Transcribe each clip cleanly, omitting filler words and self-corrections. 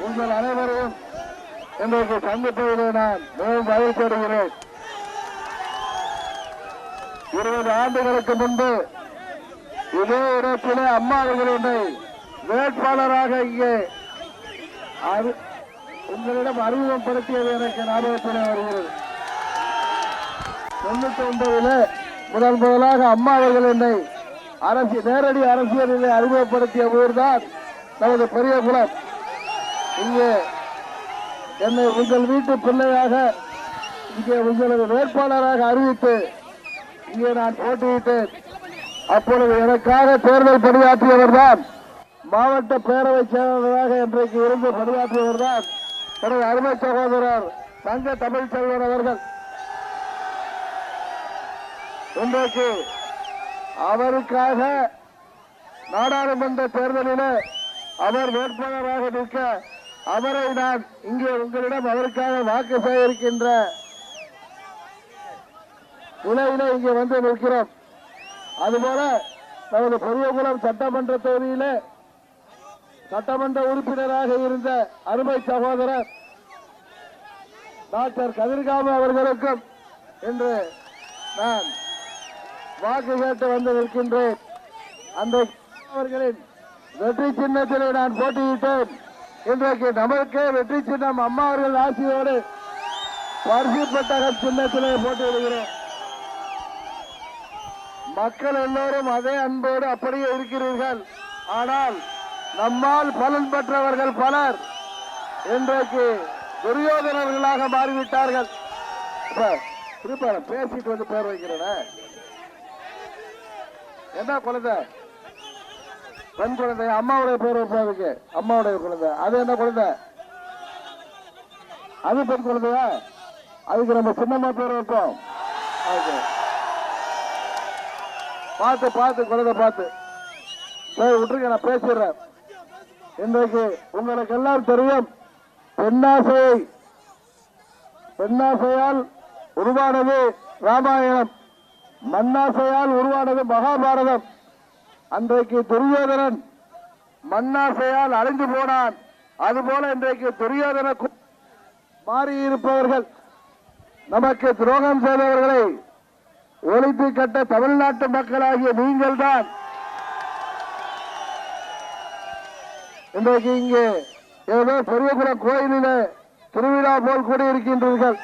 உங்கள் அனைவரையும் இன்றைக்கு சந்திப்பதிலே நான் மிகவும் மகிழ்ச்சி அடைகிறேன். 20 ஆண்டுகளுக்கு முன்பு இதே இடத்திலே அம்மா அவர்கள் என்னை வேட்பாளராக இங்கே உங்களிடம் அறிமுகப்படுத்தியது எனக்கு ஞாபகத்தில் வருகிறது. 99 முதலாக அம்மா அவர்கள் என்னை நேரடி அரசியலிலே அறிமுகப்படுத்திய போதுதான் நமது பெரியகுளம் இங்கே என்னை உங்கள் வீட்டு பிள்ளையாக இங்கே உங்களது வேட்பாளராக அறிவித்து இங்கே நான் போட்டியிட்டேன். அப்பொழுது எனக்காக தேர்தல் பணியாற்றியவர் தான் மாவட்ட பேரவை செயலாளராக இன்றைக்கு இருந்து பணியாற்றியவர் தான் எனது அருமை சகோதரர் தங்க தமிழ்ச்செல்வன் அவர்கள். இன்றைக்கு அவருக்காக நாடாளுமன்ற தேர்தலில் அவர் வேட்பாளராக நிற்க அவரை நான் இங்கே உங்களிடம் அவருக்காக வாக்கு சேகரிக்கின்ற நிலையில இங்கே வந்து நிற்கிறோம். அதுபோல நமது பெரியகுளம் சட்டமன்ற தொகுதியில சட்டமன்ற உறுப்பினராக இருந்த அருமை சகோதரர் டாக்டர் கதிர்காம அவர்களுக்கும் இன்று நான் வாக்கு கேட்டு வந்து நிற்கின்றேன். அந்த அவர்களின் வெற்றி சின்னத்திலே நான் போட்டியிட்டேன். இன்றைக்கு நமக்கு வெற்றி சின்னம் அம்மா அவர்கள் ஆட்சியோடு பரிசு பெட்டகம் சின்னத்திலே போட்டியிடுகிறேன். மக்கள் எல்லோரும் அதே அன்போடு அப்படியே இருக்கிறீர்கள். ஆனால் நம்மால் பலன் பெற்றவர்கள் பலர் இன்றைக்கு துரியோதனர்களாக மாறிவிட்டார்கள். பேசிட்டு வந்து பேர் வைக்கிறேன். என்ன குழந்தை? பெண் குழந்தை. அம்மாவுடைய பேர் வைப்பதுக்கு அம்மாவுடைய குழந்தை. அது என்ன குழந்தை? அது பெண் குழந்தையா? அதுக்கு நம்ம சின்னம்மா பேர் வைப்போம். பார்த்து பார்த்து குழந்தை பார்த்து சரி விட்டுருங்க, நான் பேசிடுறேன். இன்றைக்கு உங்களுக்கு எல்லாம் தெரியும், பெண்ணாசையால் உருவானது ராமாயணம், மண்ணாசையால் உருவானது மகாபாரதம். அன்றைக்கு துரியோதனன் மண்ணாசையால் அழிந்து போனான். அதுபோல இன்றைக்கு துரியோதன மாறியிருப்பவர்கள், நமக்கு துரோகம் செய்தவர்களை ஒழித்து கட்ட தமிழ்நாட்டு மக்களாகிய நீங்கள் தான் இன்றைக்கு இங்கே ஏதோ பெரியகுளம் கோயிலிலே திருவிழா போல் கூடியிருக்கின்றீர்கள்.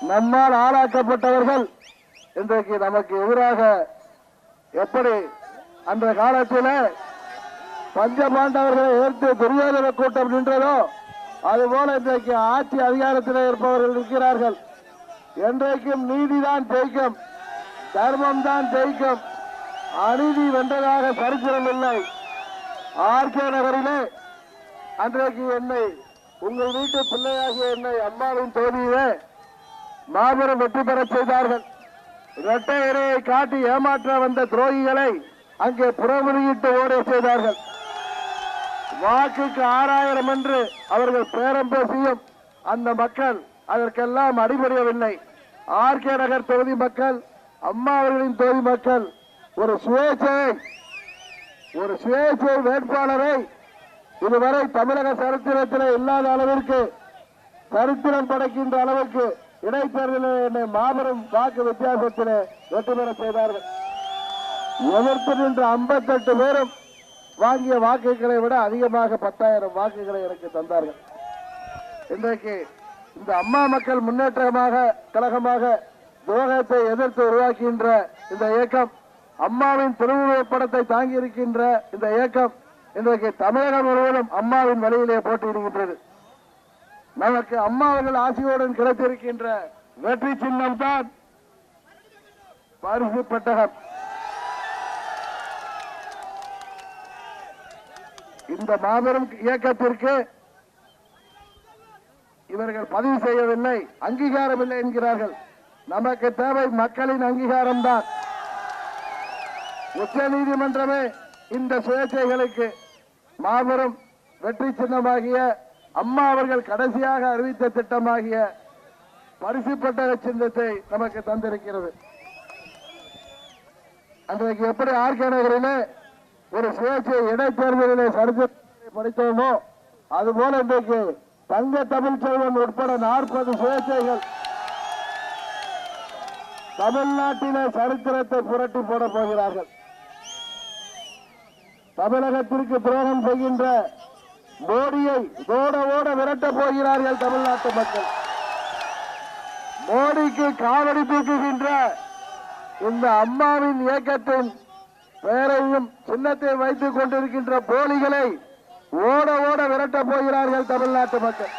நம்மால் ஆளாக்கப்பட்டவர்கள் இன்றைக்கு நமக்கு எதிராக எப்படி அந்த காலத்தில் பஞ்சபாண்டவர்களை எதிர்த்து துரியோதன கூட்டம் நின்றதோ அதுபோல இன்றைக்கு ஆட்சி அதிகாரத்தில் இருப்பவர்கள் இருக்கிறார்கள். என்றைக்கும் நீதிதான் ஜெயிக்கும், தர்மம் தான் ஜெயிக்கும். அநீதி வென்றதாக சரித்திரம் இல்லை. ஆர்கே நகரிலே அன்றைக்கு என்னை உங்கள் வீட்டு பிள்ளையாகிய என்னை அம்மாவின் தொகுதியிலே மாபெரும் வெற்றி பெற செய்தார்கள். இரட்டை இறையை காட்டி ஏமாற்ற வந்த துரோகிகளை அங்கே புறமுறையிட்டு ஓட செய்தார்கள். வாக்குக்கு 6000 என்று அவர்கள் பேரம் பேசியும் அந்த மக்கள் அதற்கெல்லாம் அடிபடையவில்லை. ஆர்கே நகர் தொகுதி மக்கள், அம்மா அவர்களின் தொகுதி மக்கள் ஒரு சுயேட்சை வேட்பாளரை இதுவரை தமிழக சரித்திரத்தில் இல்லாத அளவிற்கு, சரித்திரம் படைக்கின்ற அளவிற்கு இடைத்தேர்தலில் என்னை மாபெரும் வாக்கு வித்தியாசத்தில் வெற்றி பெற செய்தார்கள். எதிர்த்து நின்ற 58 பேரும் வாங்கிய வாக்குகளை விட அதிகமாக 10,000 வாக்குகளை எனக்கு தந்தார்கள். இன்றைக்கு இந்த அம்மா மக்கள் முன்னேற்றமாக கழகமாக துரோகத்தை எதிர்த்து உருவாக்குகின்ற இந்த இயக்கம், அம்மாவின் திருவுருவப் படத்தை தாங்கி இருக்கின்ற இந்த இயக்கம் இன்றைக்கு தமிழகம் முழுவதும் அம்மாவின் வழியிலே போட்டியிடுகின்றது. நமக்கு அம்மாவர்கள் ஆசியுடன் கிடைத்திருக்கின்ற வெற்றி சின்னம் தான் பரிசு பெட்டகம். இந்த மாபெரும் இயக்கத்திற்கு இவர்கள் பதிவு செய்யவில்லை, அங்கீகாரம் இல்லை என்கிறார்கள். நமக்கு தேவை மக்களின் அங்கீகாரம் தான். உச்ச நீதிமன்றமே இந்த சுயேட்சைகளுக்கு மாபெரும் வெற்றி சின்னமாகிய அம்மா அவர்கள் கடைசியாக அறிவித்த திட்டமாகிய பரிசு பெட்டக சின்னத்தை நமக்கு தந்திருக்கிறது. அன்றைக்கு எப்படி ஆர்கே நகரிலே ஒரு சுயேட்சை இடைத்தேர்தலிலே சரித்திரத்தை படித்தோமோ அதுபோல இன்றைக்கு தங்க தமிழ்ச்செல்வன் உட்பட 40 சுயேட்சைகள் தமிழ்நாட்டிலே சரித்திரத்தை புரட்டி போட போகிறார்கள். தமிழகத்திற்கு துரோகம் செய்கின்ற மோடியை ஓட ஓட விரட்டப் போகிறார்கள் தமிழ்நாட்டு மக்கள். மோடிக்கு காவடி தூக்குகின்ற இந்த அம்மாவின் இயக்கத்தின் பெயரையும் சின்னத்தை வைத்துக் கொண்டிருக்கின்ற போலிகளை ஓட ஓட விரட்டப் போகிறார்கள் தமிழ்நாட்டு மக்கள்.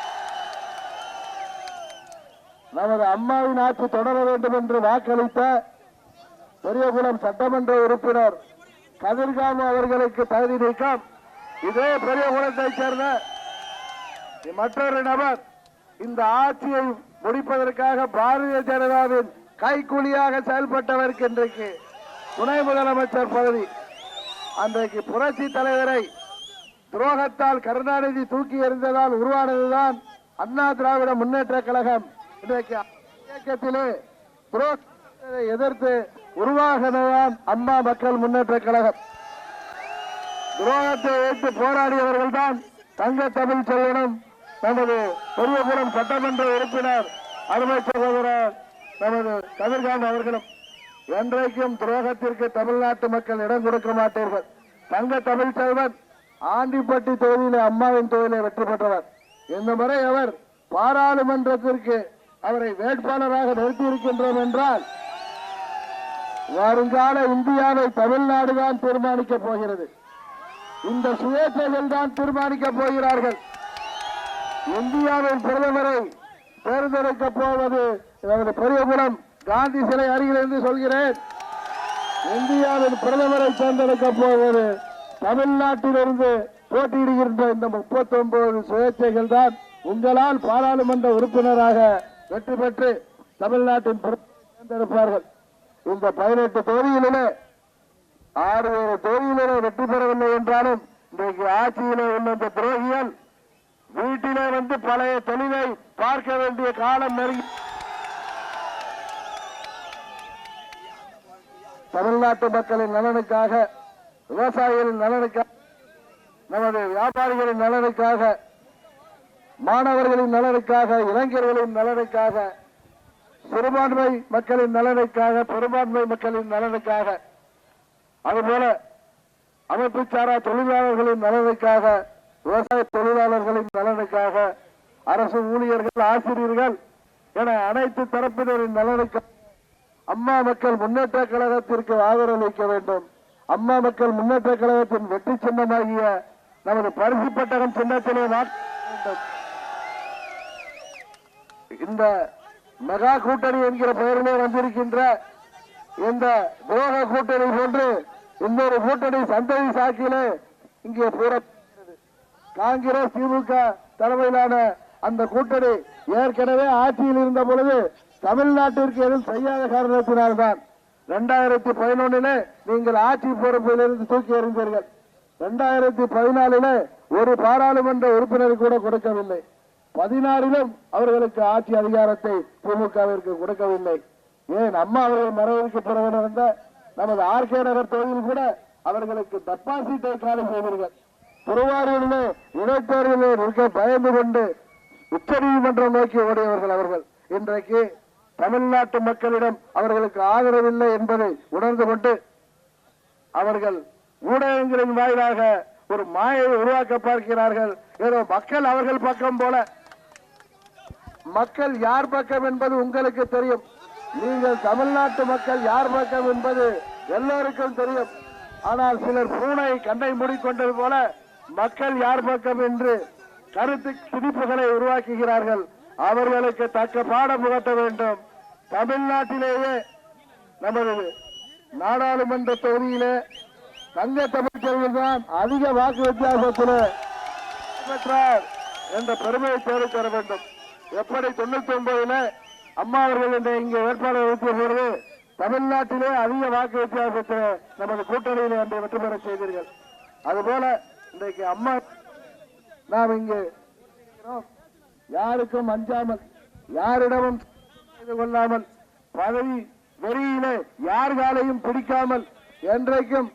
நமது அம்மாவின் ஆட்சி தொடர வேண்டும் என்று வாக்களித்த பெரியகுளம் சட்டமன்ற உறுப்பினர் கதிர்காமு அவர்களுக்கு தகுதி நீக்கம் இதே பெரியகுளத்தைச் சேர்ந்த மற்றொரு நபர் இந்த ஆட்சியை முடிப்பதற்காக பாரதிய ஜனதாவின் கைக்கூலியாக செயல்பட்டவருக்கு இன்றைக்கு துணை முதலமைச்சர் பதவி. அன்றைக்கு புரட்சி தலைவரை துரோகத்தால் கருணாநிதி தூக்கி எறிந்ததால் உருவானதுதான் அண்ணா திராவிட முன்னேற்ற கழகம். இன்றைக்கு இயக்கத்திலே துரோகத்தை எதிர்த்து உருவாகினதுதான் அம்மா மக்கள் முன்னேற்ற கழகம். துரோகத்தை வைத்து போராடியவர்கள் தான் தங்க தமிழ்ச்செல்வனும் நமது பெரியகுளம் சட்டமன்ற உறுப்பினர் அருமை சகோதரர் நமது கதிர்காமு அவர்களும். என்றைக்கும் துரோகத்திற்கு தமிழ்நாட்டு மக்கள் இடம் கொடுக்க மாட்டார்கள். தங்க தமிழ்ச்செல்வன் ஆண்டிப்பட்டி தொகுதியிலே அம்மாவின் தொகுதியிலே வெற்றி பெற்றவர். இந்த முறை அவர் பாராளுமன்றத்திற்கு அவரை வேட்பாளராக நிறுத்தியிருக்கின்றோம் என்றால் வருங்கால இந்தியாவை தமிழ்நாடு தான் தீர்மானிக்கப் போகிறது. இந்த சுயேட்சைகள் தான் தீர்மானிக்கப் போகிறார்கள். இந்தியாவின் பிரதமரை தேர்ந்தெடுக்கப் போவது பெரியகுளம் காந்தி சிலை அருகில் என்று சொல்கிறேன். இந்தியாவின் பிரதமரை தேர்ந்தெடுக்கப் போவது தமிழ்நாட்டிலிருந்து போட்டியிடுகின்ற இந்த 39 சுயேட்சைகள் தான் உங்களால் பாராளுமன்ற உறுப்பினராக வெற்றி பெற்று தமிழ்நாட்டின் தேர்ந்தெடுப்பார்கள். இந்த 18 தொகுதிகளிலே 6 தொகுதிகளிலே வெற்றி பெறவில்லை என்றாலும் இன்றைக்கு ஆட்சியிலே உள்ள இந்த துரோகிகள் வீட்டிலே வந்து பழைய தொழிலை பார்க்க வேண்டிய காலம் நெருங்கி தமிழ்நாட்டு மக்களின் நலனுக்காக, விவசாயிகளின் நலனுக்காக, நமது வியாபாரிகளின் நலனுக்காக, மாணவர்களின் நலனுக்காக, இளைஞர்களின் நலனுக்காக, சிறுபான்மை மக்களின் நலனுக்காக, பெரும்பான்மை மக்களின் நலனுக்காக, அதுபோல அமைப்பு சாரா தொழிலாளர்களின் நலனுக்காக, விவசாய தொழிலாளர்களின் நலனுக்காக, அரசு ஊழியர்கள், ஆசிரியர்கள் என அனைத்து தரப்பினரின் நலனுக்காக அம்மா மக்கள் முன்னேற்ற கழகத்திற்கு ஆதரவளிக்க வேண்டும். அம்மா மக்கள் முன்னேற்ற கழகத்தின் வெற்றி சின்னமாகிய நமது பரிசு பெட்டகம் சின்னத்திலே வாக்கு வேண்டும். இந்த மெகா கூட்டணி என்கிற பெயரிலே வந்திருக்கின்ற இந்த துரோக கூட்டணி போன்று இன்னொரு கூட்டணி சந்ததி சாக்கிலே இங்கே கூறப்படுகிறது. காங்கிரஸ் திமுக தலைமையிலான அந்த கூட்டணி ஏற்கனவே ஆட்சியில் இருந்த பொழுது தமிழ்நாட்டிற்கு எதுவும் செய்யாத காரணத்தினால்தான் 2011 நீங்கள் ஆட்சி பொறுப்பிலிருந்து தூக்கி எறிந்தீர்கள். 2014 ஒரு பாராளுமன்ற உறுப்பினர் கூட கொடுக்கவில்லை. 16 அவர்களுக்கு ஆட்சி அதிகாரத்தை திமுகவிற்கு கொடுக்கவில்லை. ஏன் அம்மா அவர்கள் மறைவுக்கு பிறகு நடந்த நமது ஆர்கே நகர் தொகுதியில் கூட அவர்களுக்கு டெபாசிட்டை காலி செய்தீர்கள். திருவாரூரிலே இடைத்தேர்தலில் இருக்க பயந்து கொண்டு உச்ச நீதிமன்றம் நோக்கி ஓடியவர்கள் அவர்கள். இன்றைக்கு தமிழ்நாட்டு மக்களிடம் அவர்களுக்கு ஆதரவில்லை என்பதை உணர்ந்து கொண்டு அவர்கள் ஊடகங்களின் வாயிலாக ஒரு மாயை உருவாக்க பார்க்கிறார்கள். ஏதோ மக்கள் அவர்கள் பக்கம் போல. மக்கள் யார் பக்கம் என்பது உங்களுக்கு தெரியும். நீங்கள் தமிழ்நாட்டு மக்கள் யார் பக்கம் என்பது எல்லோருக்கும் தெரியும். ஆனால் சிலர் பூனை கண்ணை மூடிக்கொண்டது போல மக்கள் யார் பக்கம் என்று கருத்து திணிப்புகளை உருவாக்குகிறார்கள். அவர்களுக்கு தக்க பாடம் புகட்ட வேண்டும். தமிழ்நாட்டிலேயே நமது நாடாளுமன்ற தொகுதியிலே தங்க தமிழ்ச்செல்வன் தான் அதிக வாக்கு வித்தியாசத்தில் பெற்றார் என்ற பெருமையை தேடித் தர வேண்டும். எப்படி 99 அம்மா அவர்கள் இங்கே வேட்பாளர் நிறுத்திய போது தமிழ்நாட்டிலே அதிக வாக்கு வித்தியாசத்தில் நமது கூட்டணியில் அன்றை வெற்றி பெற செய்தீர்கள். அதுபோல இன்றைக்கு அம்மா நாம் இங்கு யாருக்கும் அஞ்சாமல், யாரிடமும் செய்து கொள்ளாமல், பதவி வெறியிலே யார் காலையும் பிடிக்காமல் என்றைக்கும்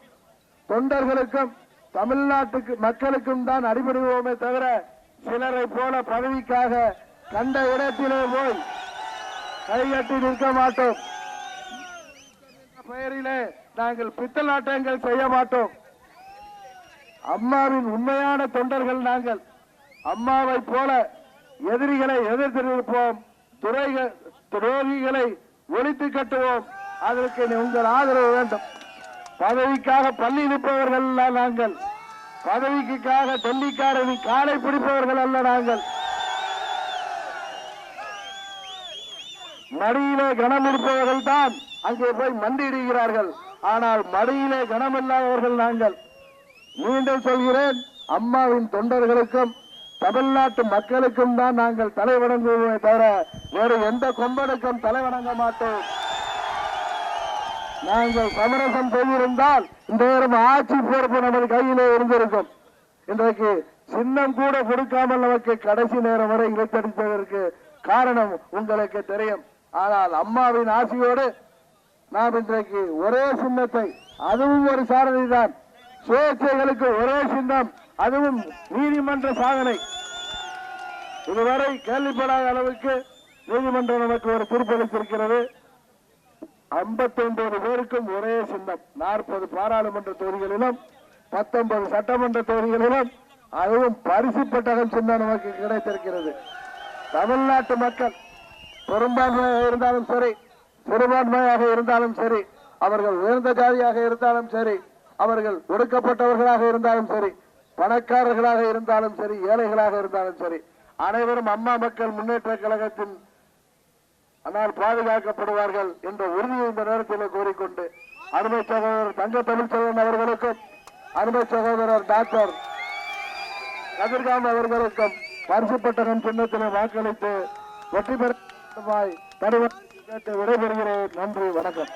தொண்டர்களுக்கும் தமிழ்நாட்டுக்கு மக்களுக்கும் தான் அடிபடுவோமே தவிர சிலரை போல பதவிக்காக கண்ட இடத்திலே போய் கைகட்டி நிற்க மாட்டோம். பெயரிலே நாங்கள் பித்தலாட்டங்கள் செய்ய மாட்டோம். அம்மாவின் உண்மையான தொண்டர்கள் நாங்கள். அம்மாவை போல எதிரிகளை எதிர்த்து நிற்போம், துரோகிகளை ஒழித்து கட்டுவோம். அதற்கு உங்கள் ஆதரவு வேண்டும். பதவிக்காக பள்ளி நிற்பவர்கள் நாங்கள். பதவிக்காக டெல்லிக்காரவி காலை பிடிப்பவர்கள் அல்ல நாங்கள். மடியிலே கனம் இருப்பவர்கள் தான் அங்கே போய் மண்டியிடுகிறார்கள். ஆனால் மடியிலே கனமில்லாதவர்கள் நாங்கள். மீண்டும் சொல்கிறேன், அம்மாவின் தொண்டர்களுக்கும் தமிழ்நாட்டு மக்களுக்கும் தான் நாங்கள் தலைவணங்குவோமே தவிர வேறு எந்த கொம்பனுக்கும் தலைவணங்க மாட்டோம். நாங்கள் சமரசம் செய்திருந்தால் இந்த நேரம் ஆட்சி பொறுப்பு நமது கையிலே இருந்திருக்கும். இன்றைக்கு சின்னம் கூட கொடுக்காமல் நமக்கு கடைசி நேரம் வரை இழுத்தடித்ததற்கு காரணம் உங்களுக்கு தெரியும். ஆனால் அம்மாவின் ஆசையோடு நாம் இன்றைக்கு ஒரே சின்னத்தை, அதுவும் ஒரு சாதனை தான். சுயேட்சைகளுக்கு ஒரே சின்னம், அதுவும் நீதிமன்ற சாதனை. இதுவரை கேள்விப்படாத அளவுக்கு நீதிமன்றம் நமக்கு ஒரு தீர்ப்பளித்திருக்கிறது. 59 பேருக்கும் ஒரே சின்னம். 40 பாராளுமன்ற தொகுதிகளிலும் 19 சட்டமன்ற தொகுதிகளிலும் அதுவும் பரிசு பெட்டகம் சின்னம் நமக்கு கிடைத்திருக்கிறது. தமிழ்நாட்டு மக்கள் பெரும்பான்மையாக இருந்தாலும் சரி, சிறுபான்மையாக இருந்தாலும் சரி, அவர்கள் உயர்ந்த ஜாதியாக இருந்தாலும் சரி, அவர்கள் ஒடுக்கப்பட்டவர்களாக இருந்தாலும் சரி, பணக்காரர்களாக இருந்தாலும் சரி, ஏழைகளாக இருந்தாலும் சரி, அனைவரும் அம்மா மக்கள் முன்னேற்ற கழகத்தின் பாதுகாக்கப்படுவார்கள் என்ற உறுதியை இந்த நேரத்தில் கூறிக்கொண்டு அருமை சகோதரர் தங்க தமிழ்ச்செல்வன் அவர்களுக்கும் அருமை சகோதரர் டாக்டர் கதிர்காம் அவர்களுக்கும் பரிசு பெட்டகம் சின்னத்தினை வாக்களித்து வெற்றி பெற கேட்டு விடைபெறுகிறேன். நன்றி, வணக்கம்.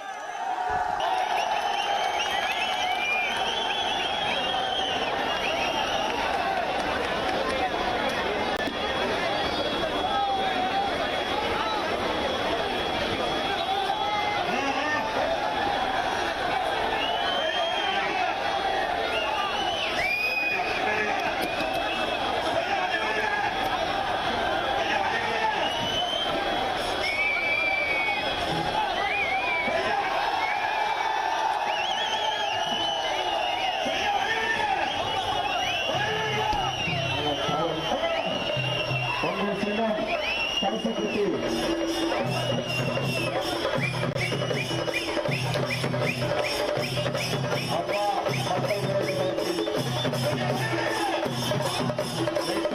மக்கள்